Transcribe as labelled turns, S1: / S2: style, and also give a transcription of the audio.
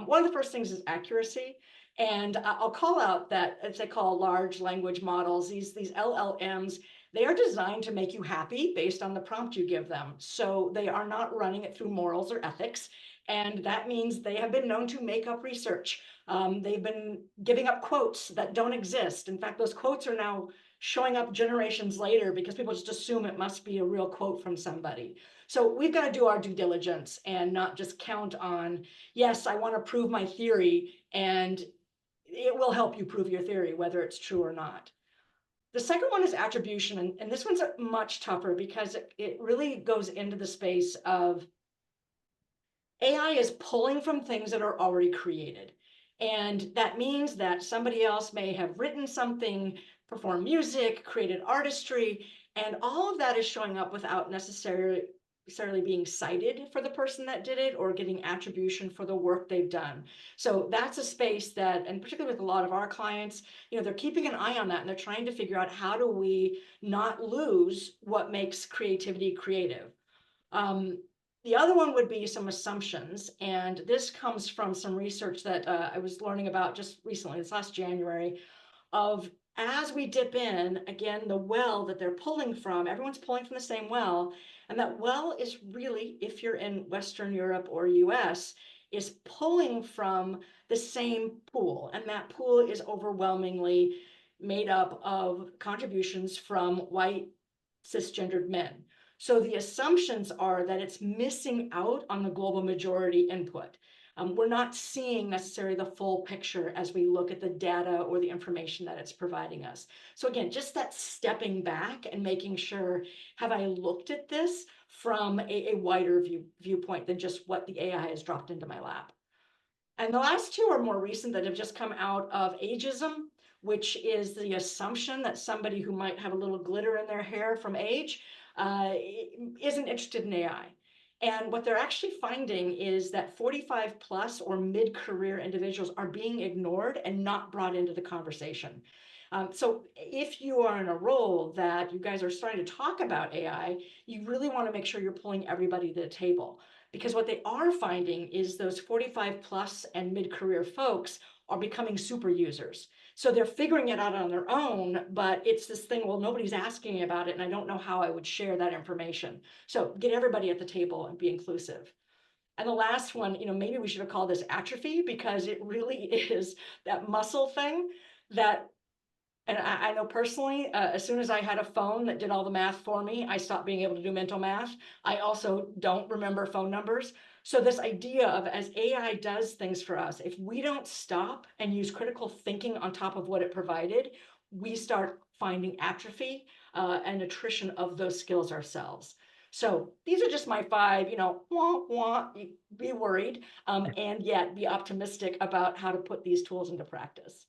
S1: One of the first things is accuracy. And I'll call out that, as they call large language models, these LLMs, they are designed to make you happy based on the prompt you give them. So they are not running it through morals or ethics. And that means they have been known to make up research. They've been giving up quotes that don't exist. In fact, those quotes are now showing up generations later because people just assume it must be a real quote from somebody. So we've got to do our due diligence and not just count on, yes, I want to prove my theory, and it will help you prove your theory, whether it's true or not. The second one is attribution, and this one's much tougher because it really goes into the space of AI is pulling from things that are already created. And that means that somebody else may have written something, performed music, created artistry, and all of that is showing up without necessarily being cited for the person that did it or getting attribution for the work they've done. So that's a space that, and particularly with a lot of our clients, they're keeping an eye on that and they're trying to figure out how do we not lose what makes creativity creative. The other one would be some assumptions, and this comes from some research that I was learning about just recently, this last January, of as we dip in, again, the well that they're pulling from, everyone's pulling from the same well, and that well is really, if you're in Western Europe or US, is pulling from the same pool, and that pool is overwhelmingly made up of contributions from white cisgendered men. So the assumptions are that it's missing out on the global majority input. We're not seeing necessarily the full picture as we look at the data or the information that it's providing us. So again, just that stepping back and making sure, have I looked at this from a wider viewpoint than just what the AI has dropped into my lap? And the last two are more recent that have just come out of ageism, which is the assumption that somebody who might have a little glitter in their hair from age isn't interested in AI. And what they're actually finding is that 45 plus or mid-career individuals are being ignored and not brought into the conversation. So if you are in a role that you guys are starting to talk about AI, you really want to make sure you're pulling everybody to the table. Because what they are finding is those 45 plus and mid-career folks are becoming super users. So they're figuring it out on their own, but it's this thing, well, nobody's asking me about it, and I don't know how I would share that information. So get everybody at the table and be inclusive. And the last one, maybe we should have called this atrophy because it really is that muscle thing that, and I know personally, as soon as I had a phone that did all the math for me, I stopped being able to do mental math. I also don't remember phone numbers. So this idea of as AI does things for us, if we don't stop and use critical thinking on top of what it provided, we start finding atrophy and attrition of those skills ourselves. So these are just my five, wah, wah, be worried, and yet be optimistic about how to put these tools into practice.